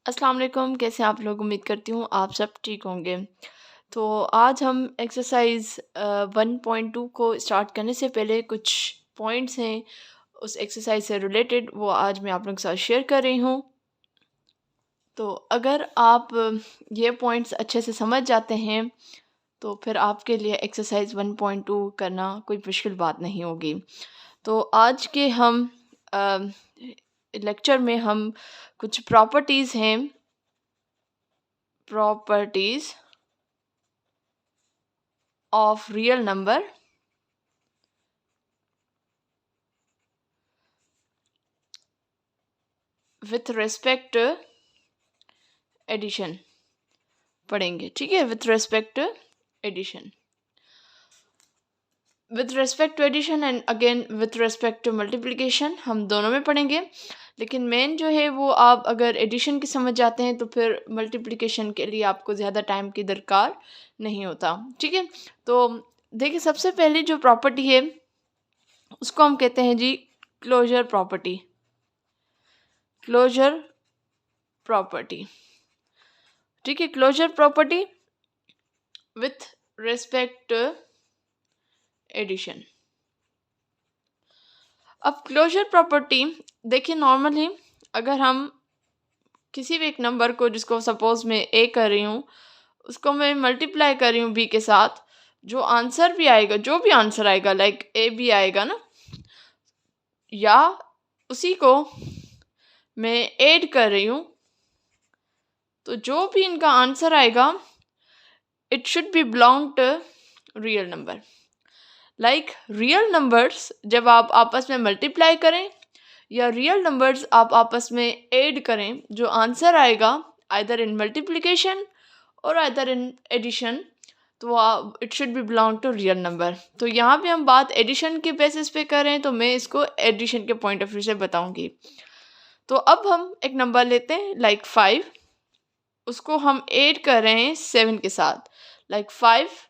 अस्सलाम वालेकुम। कैसे आप लोग? उम्मीद करती हूँ आप सब ठीक होंगे। तो आज हम एक्सरसाइज 1.2 को स्टार्ट करने से पहले कुछ पॉइंट्स हैं उस एक्सरसाइज से रिलेटेड, वो आज मैं आप लोगों के साथ शेयर कर रही हूँ। तो अगर आप ये पॉइंट्स अच्छे से समझ जाते हैं तो फिर आपके लिए एक्सरसाइज 1.2 करना कोई मुश्किल बात नहीं होगी। तो आज के हम लेक्चर में हम कुछ प्रॉपर्टीज़ हैं, properties of real number with respect to addition पढ़ेंगे। ठीक है, with respect to addition, with respect to addition and again with respect to multiplication, हम दोनों में पढ़ेंगे। लेकिन मेन जो है वो आप अगर एडिशन की समझ जाते हैं तो फिर मल्टीप्लिकेशन के लिए आपको ज़्यादा टाइम की दरकार नहीं होता। ठीक है, तो देखिए सबसे पहली जो प्रॉपर्टी है उसको हम कहते हैं जी क्लोजर प्रॉपर्टी। क्लोजर प्रॉपर्टी, ठीक है, closure property with respect addition. अब क्लोजर प्रॉपर्टी देखिए, नॉर्मली अगर हम किसी भी एक नंबर को, जिसको सपोज मैं ए कर रही हूँ, उसको मैं मल्टीप्लाई कर रही हूँ बी के साथ, जो आंसर भी आएगा, जो भी आंसर आएगा लाइक ए बी आएगा ना, या उसी को मैं ऐड कर रही हूँ, तो जो भी इनका आंसर आएगा it should be belong to real number. Like real numbers जब आप आपस में मल्टीप्लाई करें या रियल नंबर्स आप आपस में ऐड करें, जो आंसर आएगा आइदर इन मल्टीप्लिकेशन और आइदर इन एडिशन, तो it should be belong to real number. तो यहाँ पे हम बात एडिशन के बेसिस पे करें तो मैं इसको एडिशन के पॉइंट ऑफ व्यू से बताऊंगी। तो अब हम एक नंबर लेते हैं लाइक 5, उसको हम ऐड कर रहे हैं 7 के साथ, like 5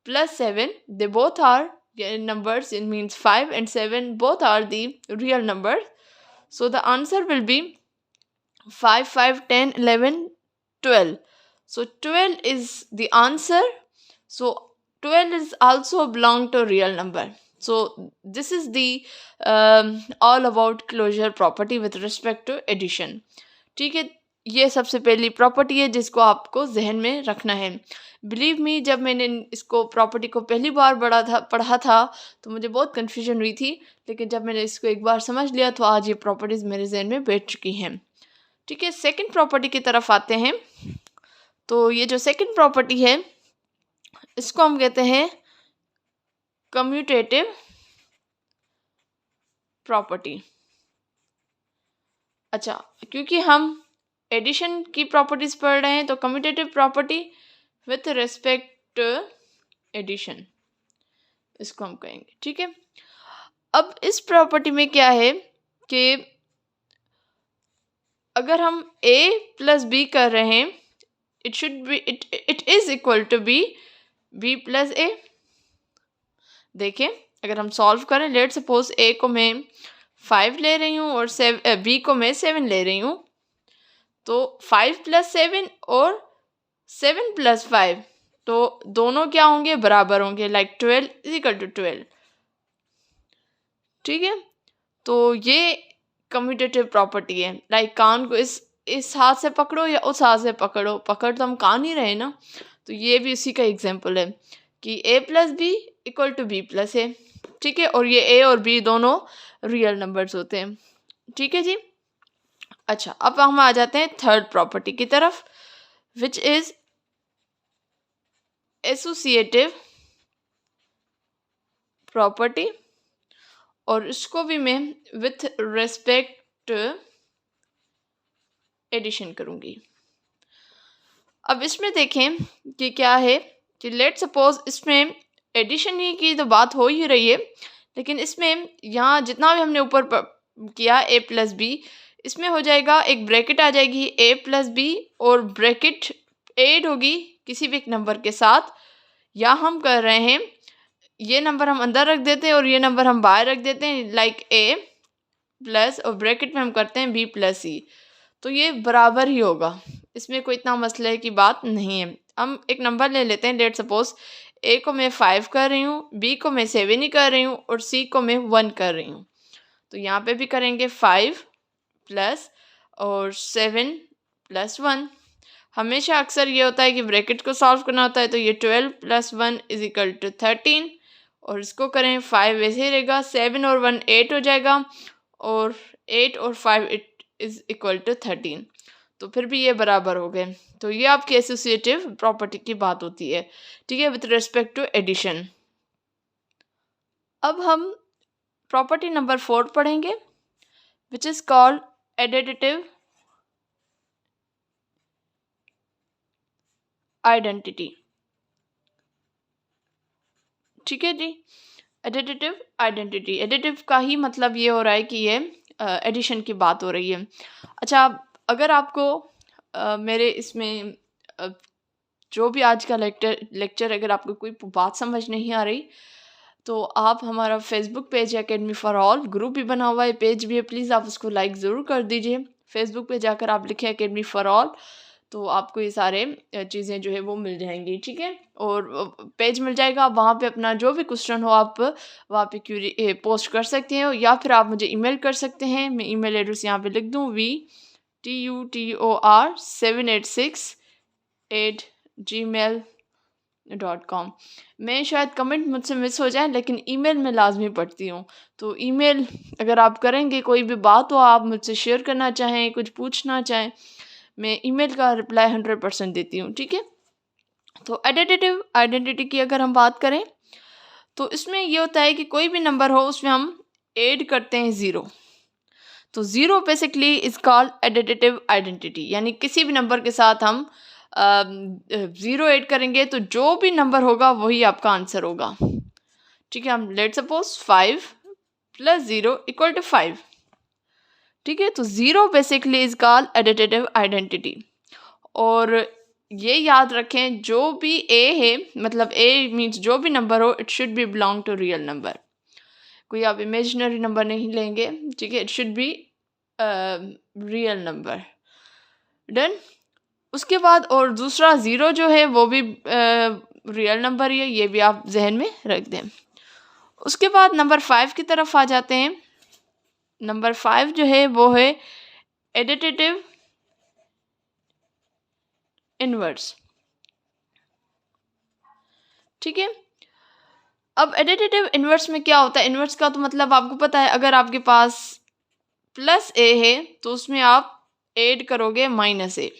plus 7, they both are numbers, it means 5 and 7 both are the real numbers, so the answer will be 5 5 10 11 12, so 12 is the answer, so 12 is also belong to real number. So this is the all about closure property with respect to addition। ठीक है, ये सबसे पहली property है जिसको आपको जहन में रखना है। बिलीव मी, जब मैंने इसको प्रॉपर्टी को पहली बार पढ़ा था तो मुझे बहुत कन्फ्यूजन हुई थी, लेकिन जब मैंने इसको एक बार समझ लिया तो आज ये प्रॉपर्टीज़ मेरे जहन में बैठ चुकी हैं। ठीक है, सेकंड प्रॉपर्टी की तरफ आते हैं। तो ये जो सेकंड प्रॉपर्टी है इसको हम कहते हैं कम्यूटेटिव प्रॉपर्टी। अच्छा, क्योंकि हम एडिशन की प्रॉपर्टीज पढ़ रहे हैं तो commutative property with respect to addition, इसको हम कहेंगे। ठीक है, अब इस प्रॉपर्टी में क्या है कि अगर हम a प्लस बी कर रहे हैं, it should be it is equal to b plus A. देखें, अगर हम सॉल्व करें, लेट सपोज a को मैं 5 ले रही हूँ और b को मैं 7 ले रही हूँ, तो 5 प्लस 7 और 7 प्लस 5, तो दोनों क्या होंगे? बराबर होंगे, लाइक 12 इज इक्वल टू 12। ठीक है, तो ये कम्यूटेटिव प्रॉपर्टी है। लाइक कान को इस हाथ से पकड़ो या उस हाथ से पकड़ो, पकड़ तो हम कान ही रहे ना, तो ये भी उसी का एग्जाम्पल है कि a plus B equal to B plus A. ठीक है, और ये a और b दोनों रियल नंबर्स होते हैं। ठीक है जी। अच्छा, अब हम आ जाते हैं थर्ड प्रॉपर्टी की तरफ, विच इज एसोसिएटिव प्रॉपर्टी, और इसको भी मैं विथ रेस्पेक्ट एडिशन करूंगी। अब इसमें देखें कि क्या है कि लेट सपोज इसमें एडिशन ही की तो बात हो ही रही है, लेकिन इसमें यहाँ जितना भी हमने ऊपर किया a प्लस बी, इसमें हो जाएगा एक ब्रैकेट आ जाएगी a प्लस बी, और ब्रैकेट ऐड होगी किसी भी एक नंबर के साथ, या हम कर रहे हैं ये नंबर हम अंदर रख देते हैं और ये नंबर हम बाहर रख देते हैं, लाइक a प्लस और ब्रैकेट में हम करते हैं b प्लस सी। तो ये बराबर ही होगा, इसमें कोई इतना मसले की बात नहीं है। हम एक नंबर ले लेते हैं, लेट सपोज ए को मैं 5 कर रही हूँ, बी को मैं 7 ही कर रही हूँ और सी को मैं 1 कर रही हूँ। तो यहाँ पे भी करेंगे 5 प्लस और 7 प्लस 1। हमेशा अक्सर ये होता है कि ब्रैकेट को सॉल्व करना होता है, तो ये 12 प्लस 1 इज इक्वल टू 13 और इसको करें 5 वैसे ही रहेगा, 7 और 1 8 हो जाएगा और 8 और 5 इट इज इक्वल टू 13, तो फिर भी ये बराबर हो गए। तो ये आपकी एसोसिएटिव प्रॉपर्टी की बात होती है, ठीक है, विथ रिस्पेक्ट टू एडिशन। अब हम प्रॉपर्टी नंबर 4 पढ़ेंगे, which is called additive identity. ठीक है जी, एडिटिव आइडेंटिटी, एडिटिव का ही मतलब ये हो रहा है कि ये एडिशन की बात हो रही है। अच्छा, अगर आपको मेरे इसमें जो भी आज का लेक्चर अगर आपको कोई बात समझ नहीं आ रही तो आप हमारा Facebook page academy for all group भी बना हुआ है, पेज भी है, प्लीज़ आप उसको लाइक ज़रूर कर दीजिए। फेसबुक पे जाकर आप लिखें अकेडमी फॉर ऑल तो आपको ये सारे चीज़ें जो है वो मिल जाएंगी, ठीक है। और पेज मिल जाएगा, आप वहाँ पे अपना जो भी क्वेश्चन हो आप वहाँ पे क्यूरी पोस्ट कर सकते हैं, या फिर आप मुझे ईमेल कर सकते हैं। मैं ईमेल एड्रेस यहाँ पे लिख दूँ, VTUTOR786@gmail.com। मैं शायद कमेंट मुझसे मिस हो जाए लेकिन ईमेल में लाजमी पढ़ती हूँ, तो ईमेल अगर आप करेंगे, कोई भी बात हो आप मुझसे शेयर करना चाहें, कुछ पूछना चाहें, मैं ईमेल का रिप्लाई 100% देती हूँ, ठीक है। तो एडिटिव आइडेंटिटी की अगर हम बात करें तो इसमें ये होता है कि कोई भी नंबर हो उसमें हम ऐड करते हैं 0, तो 0 basically is called additive identity, यानी किसी भी नंबर के साथ हम 0 ऐड करेंगे तो जो भी नंबर होगा वही आपका आंसर होगा, ठीक है। हम let suppose 5 plus 0 equal to 5, ठीक है। तो 0 basically is called additive identity. और ये याद रखें, जो भी ए है, मतलब ए मीन्स जो भी नंबर हो, it should be belong to real number, कोई आप इमेजिनरी नंबर नहीं लेंगे, ठीक है। It should be real number, done. उसके बाद और दूसरा 0 जो है वो भी रियल नंबर ही है, ये भी आप जहन में रख दें। उसके बाद नंबर 5 की तरफ आ जाते हैं। नंबर 5 जो है वो है एडिटिव इनवर्स, ठीक है। अब एडिटिव इनवर्स में क्या होता है, इनवर्स का तो मतलब आपको पता है, अगर आपके पास प्लस ए है तो उसमें आप ऐड करोगे माइनस ए,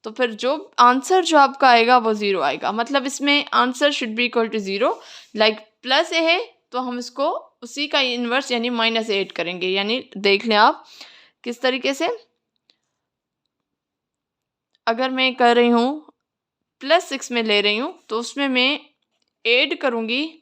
तो फिर जो आंसर जो आपका आएगा वो 0 आएगा, मतलब इसमें answer should be equal to 0। Like plus A है तो हम इसको उसी का इनवर्स यानी माइनस ऐड करेंगे, यानी देख लें आप किस तरीके से। अगर मैं कर रही हूँ +6 में ले रही हूँ तो उसमें मैं ऐड करूँगी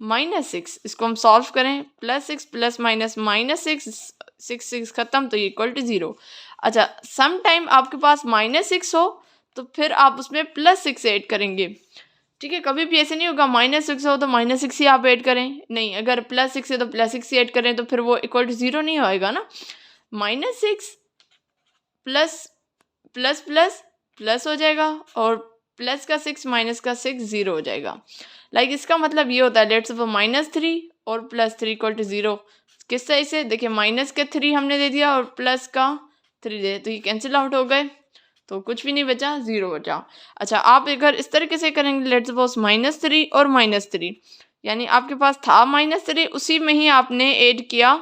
-6, इसको हम सॉल्व करें, +6 प्लस माइनस -6, 6 खत्म, तो ये इक्वल टू 0। अच्छा, सम टाइम आपके पास -6 हो तो फिर आप उसमें +6 ऐड करेंगे, ठीक है। कभी भी ऐसे नहीं होगा -6 हो तो -6 ही आप ऐड करें, नहीं, अगर +6 है तो +6 ही ऐड करें, तो फिर वो इक्वल टू 0 नहीं होएगा ना। -6 प्लस प्लस प्लस प्लस हो जाएगा और प्लस का 6 माइनस का 6 0 हो जाएगा। लाइक इसका मतलब ये होता है, लेट्स सपोज -3 और +3 इक्वल टू 0। किस तरह से देखिए, माइनस के 3 हमने दे दिया और प्लस का 3 दे, तो ये कैंसिल आउट हो गए, तो कुछ भी नहीं बचा, 0 बचा। अच्छा, आप अगर इस तरीके से करेंगे, लेट्स सपोज -3 और -3, यानी आपके पास था -3, उसी में ही आपने ऐड किया,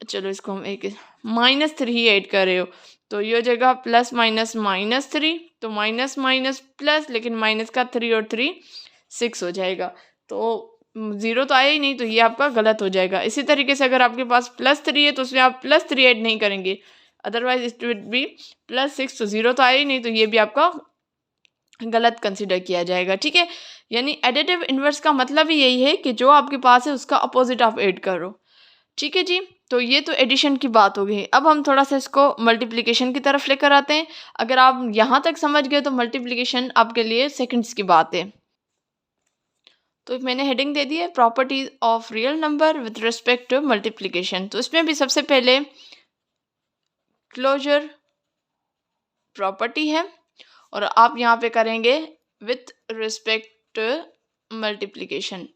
चलो इसको हम एक -3 ही ऐड कर रहे हो, तो ये हो जाएगा प्लस माइनस -3, तो माइनस माइनस प्लस, लेकिन माइनस का 3 और 3 6 हो जाएगा, तो 0 तो आया ही नहीं, तो ये आपका गलत हो जाएगा। इसी तरीके से अगर आपके पास +3 है तो उसमें आप +3 ऐड नहीं करेंगे, अदरवाइज इट विल बी +6, तो 0 तो आया ही नहीं, तो ये भी आपका गलत कंसिडर किया जाएगा, ठीक है। यानी एडिटिव इनवर्स का मतलब ही यही है कि जो आपके पास है उसका अपोजिट आप ऐड करो, ठीक है जी। तो ये तो एडिशन की बात हो गई। अब हम थोड़ा सा इसको मल्टीप्लिकेशन की तरफ लेकर आते हैं। अगर आप यहाँ तक समझ गए तो मल्टीप्लिकेशन आपके लिए सेकंड्स की बात है। तो मैंने हेडिंग दे दी है properties of real number with respect to multiplication. तो इसमें भी सबसे पहले क्लोजर प्रॉपर्टी है और आप यहाँ पे करेंगे विथ रिस्पेक्ट मल्टीप्लिकेशन।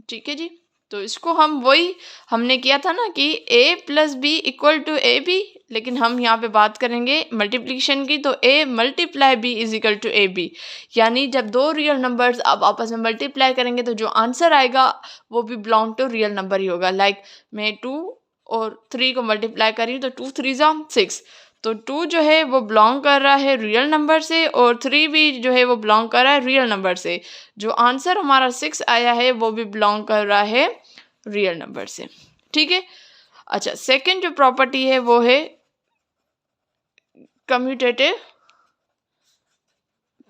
ठीक है जी, तो इसको हम वही हमने किया था ना कि a plus B equal to A B, लेकिन हम यहाँ पे बात करेंगे मल्टीप्लिकेशन की, तो a multiply b is equal to A B, यानी जब दो रियल नंबर्स आप आपस में मल्टीप्लाई करेंगे तो जो आंसर आएगा वो भी बिलोंग टू रियल नंबर ही होगा। लाइक मैं 2 और 3 को मल्टीप्लाई कर रही हूँ तो 2 3 जा 6, तो 2 जो है वो बिलोंग कर रहा है रियल नंबर से और 3 भी जो है वो बिलोंग कर रहा है रियल नंबर से। जो आंसर हमारा 6 आया है वो भी बिलोंग कर रहा है रियल नंबर से। ठीक है, अच्छा सेकंड जो प्रॉपर्टी है वो है कम्यूटेटिव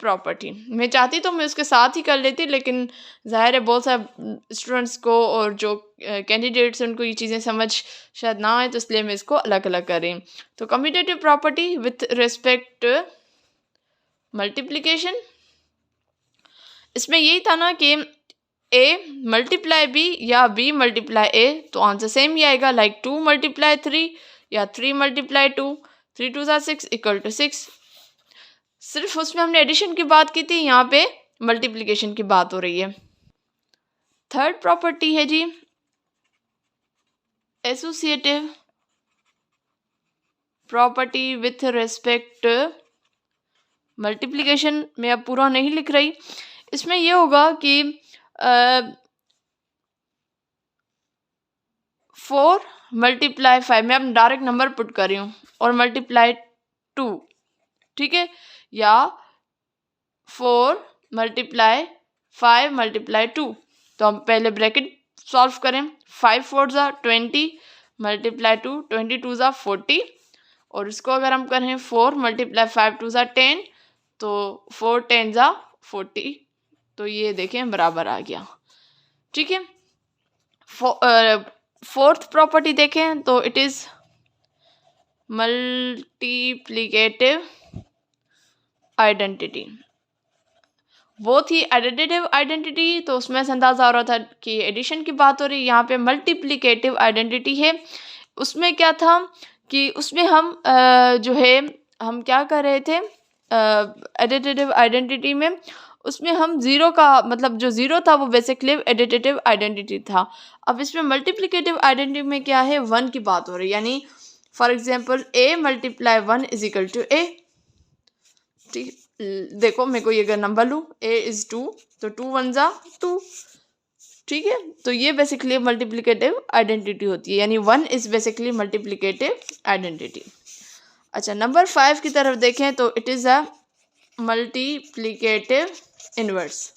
प्रॉपर्टी। मैं चाहती तो मैं उसके साथ ही कर लेती, लेकिन जाहिर है बहुत सारे स्टूडेंट्स को और जो कैंडिडेट्स उनको ये चीज़ें समझ शायद ना आए, तो इसलिए मैं इसको अलग अलग कर रही हूँ। तो commutative property with respect multiplication, इसमें यही था ना कि a मल्टीप्लाई b या b मल्टीप्लाई a, तो आंसर सेम ही आएगा। लाइक 2 मल्टीप्लाई 3 या 3 मल्टीप्लाई 2, 3 2 6 इक्वल टू 6। सिर्फ उसमें हमने एडिशन की बात की थी, यहाँ पे मल्टीप्लिकेशन की बात हो रही है। थर्ड प्रॉपर्टी है जी associative property with respect multiplication. मैं अब पूरा नहीं लिख रही, इसमें यह होगा कि 4 मल्टीप्लाई 5, मैं अब डायरेक्ट नंबर पुट कर रही हूँ, और मल्टीप्लाई 2, ठीक है, या 4 मल्टीप्लाई 5 मल्टीप्लाई 2। तो हम पहले ब्रैकेट सॉल्व करें, 5 4 जा 20 मल्टीप्लाई 2 22 जा 40, और इसको अगर हम करें 4 मल्टीप्लाई 5 2 जा 10, तो 4 10 जा 40, तो ये देखें बराबर आ गया। ठीक है, फोर्थ प्रॉपर्टी देखें तो इट इज मल्टीप्लिकेटिव आइडेंटिटी। वो थी एडिटिव आइडेंटिटी, तो उसमें से अंदाजा हो रहा था कि एडिशन की बात हो रही है। यहाँ पे मल्टीप्लिकेटिव आइडेंटिटी है, उसमें क्या था कि उसमें हम जो है हम क्या कर रहे थे एडिटिव आइडेंटिटी में, उसमें हम जीरो का मतलब जो जीरो था वो बेसिकली एडिटिव आइडेंटिटी था। अब इसमें मल्टीप्लिकेटिव आइडेंटिटी में क्या है, 1 की बात हो रही है, यानी for example a multiply 1 is equal to a। ठीक, देखो मेरे को ये अगर नंबर लूँ a इज 2, तो 2 1 जा 2। ठीक है, तो ये बेसिकली मल्टीप्लिकेटिव आइडेंटिटी होती है, यानी 1 इज बेसिकली मल्टीप्लिकेटिव आइडेंटिटी। अच्छा नंबर 5 की तरफ देखें तो it is a multiplicative inverse.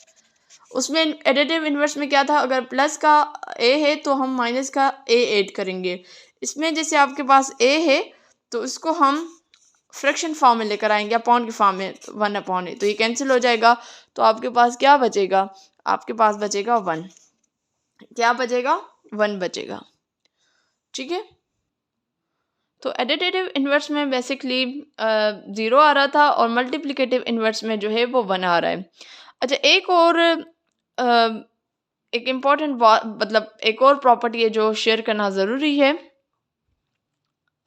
उसमें एडिटिव इन्वर्स में क्या था, अगर प्लस का a है तो हम माइनस का a ऐड करेंगे। इसमें जैसे आपके पास a है तो इसको हम फ्रैक्शन फॉर्म में लेकर आएंगे, अपॉन के फॉर्म में, 1 अपॉन है, तो ये कैंसिल हो जाएगा, तो आपके पास क्या बचेगा, आपके पास बचेगा 1। क्या बचेगा, 1 बचेगा। ठीक है, तो एडिटिव इन्वर्स में बेसिकली 0 आ रहा था और मल्टीप्लिकेटिव इन्वर्स में जो है वो 1 आ रहा है। अच्छा एक और एक इम्पॉर्टेंट मतलब एक और प्रॉपर्टी है जो शेयर करना ज़रूरी है।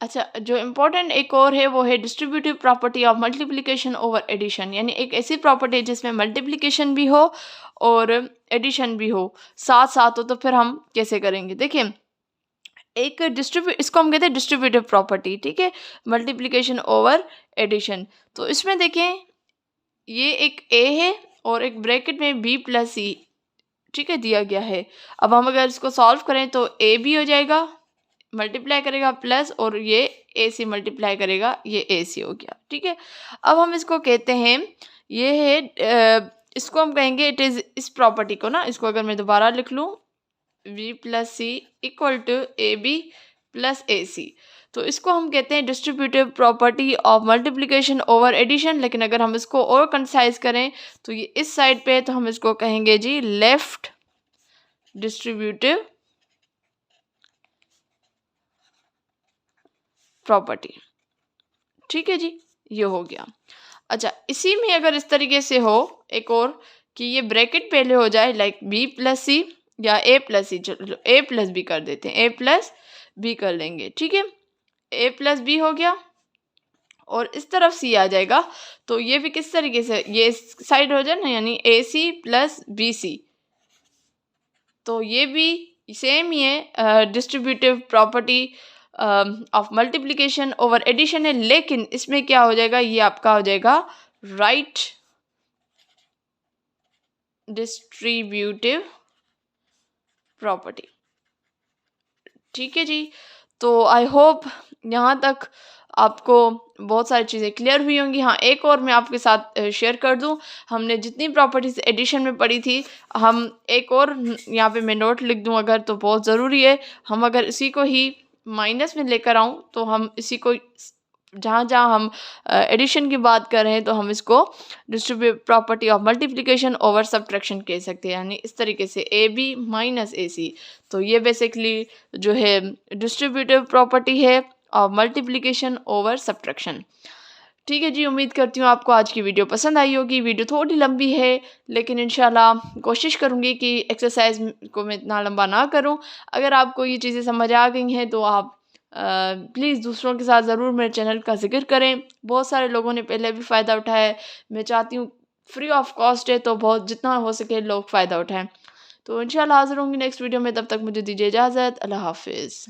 अच्छा जो इम्पोर्टेंट एक और है वो है distributive property of multiplication over addition, यानी एक ऐसी प्रॉपर्टी है जिसमें मल्टीप्लिकेशन भी हो और एडिशन भी हो, साथ साथ हो, तो फिर हम कैसे करेंगे। देखिए एक इसको हम कहते हैं डिस्ट्रीब्यूटिव प्रॉपर्टी, ठीक है, मल्टीप्लिकेशन ओवर एडिशन। तो इसमें देखें ये एक a है और एक ब्रैकेट में b प्लस c, ठीक है, दिया गया है। अब हम अगर इसको सॉल्व करें तो a b हो जाएगा, मल्टीप्लाई करेगा प्लस, और ये ए सी मल्टीप्लाई करेगा, ये ए सी हो गया। ठीक है, अब हम इसको कहते हैं ये है इसको हम कहेंगे इट इज़, इस प्रॉपर्टी को ना, इसको अगर मैं दोबारा लिख लूँ v plus C equal to A B plus A C, तो इसको हम कहते हैं distributive property of multiplication over addition. लेकिन अगर हम इसको और कंसाइज करें तो ये इस साइड पे है, तो हम इसको कहेंगे जी लेफ्ट डिस्ट्रीब्यूटिव प्रॉपर्टी। ठीक है जी, ये हो गया। अच्छा इसी में अगर इस तरीके से हो एक और कि ये ब्रैकेट पहले हो जाए लाइक b प्लस सी या a प्लस सी, चलो a प्लस बी कर देते हैं, a प्लस बी कर लेंगे। ठीक है, ए प्लस बी हो गया और इस तरफ सी आ जाएगा। तो ये भी किस तरीके से, ये साइड हो जाए ना, यानी ए सी प्लस बी सी। तो ये भी सेम ही है, distributive property of multiplication over addition है, लेकिन इसमें क्या हो जाएगा, ये आपका हो जाएगा राइट डिस्ट्रीब्यूटिव प्रॉपर्टी। ठीक है जी। तो आई होप यहाँ तक आपको बहुत सारी चीज़ें क्लियर हुई होंगी। हाँ, एक और मैं आपके साथ शेयर कर दूँ, हमने जितनी प्रॉपर्टीज एडिशन में पढ़ी थी, हम एक और यहाँ पे मैं नोट लिख दूँ अगर, तो बहुत ज़रूरी है। हम अगर इसी को ही माइनस में लेकर आऊँ तो हम इसी को जहाँ जहाँ हम एडिशन की बात कर रहे हैं तो हम इसको distributive property of multiplication over subtraction कह सकते हैं, यानी इस तरीके से A B minus A C. तो ये बेसिकली जो है डिस्ट्रीब्यूटिव प्रॉपर्टी है और मल्टीप्लिकेशन ओवर सब्ट्रैक्शन। ठीक है जी, उम्मीद करती हूँ आपको आज की वीडियो पसंद आई होगी। वीडियो थोड़ी लंबी है, लेकिन इंशाल्लाह कोशिश करूँगी कि एक्सरसाइज को मैं इतना लंबा ना करूँ। अगर आपको ये चीज़ें समझ आ गई हैं तो आप प्लीज़ दूसरों के साथ ज़रूर मेरे चैनल का जिक्र करें। बहुत सारे लोगों ने पहले भी फ़ायदा उठाया है। मैं चाहती हूँ फ्री ऑफ कॉस्ट है तो बहुत जितना हो सके लोग फ़ायदा उठाएं। तो इंशाल्लाह हाज़िर होंगी नेक्स्ट वीडियो में, तब तक मुझे दीजिए इजाज़त। अल्लाह हाफिज़।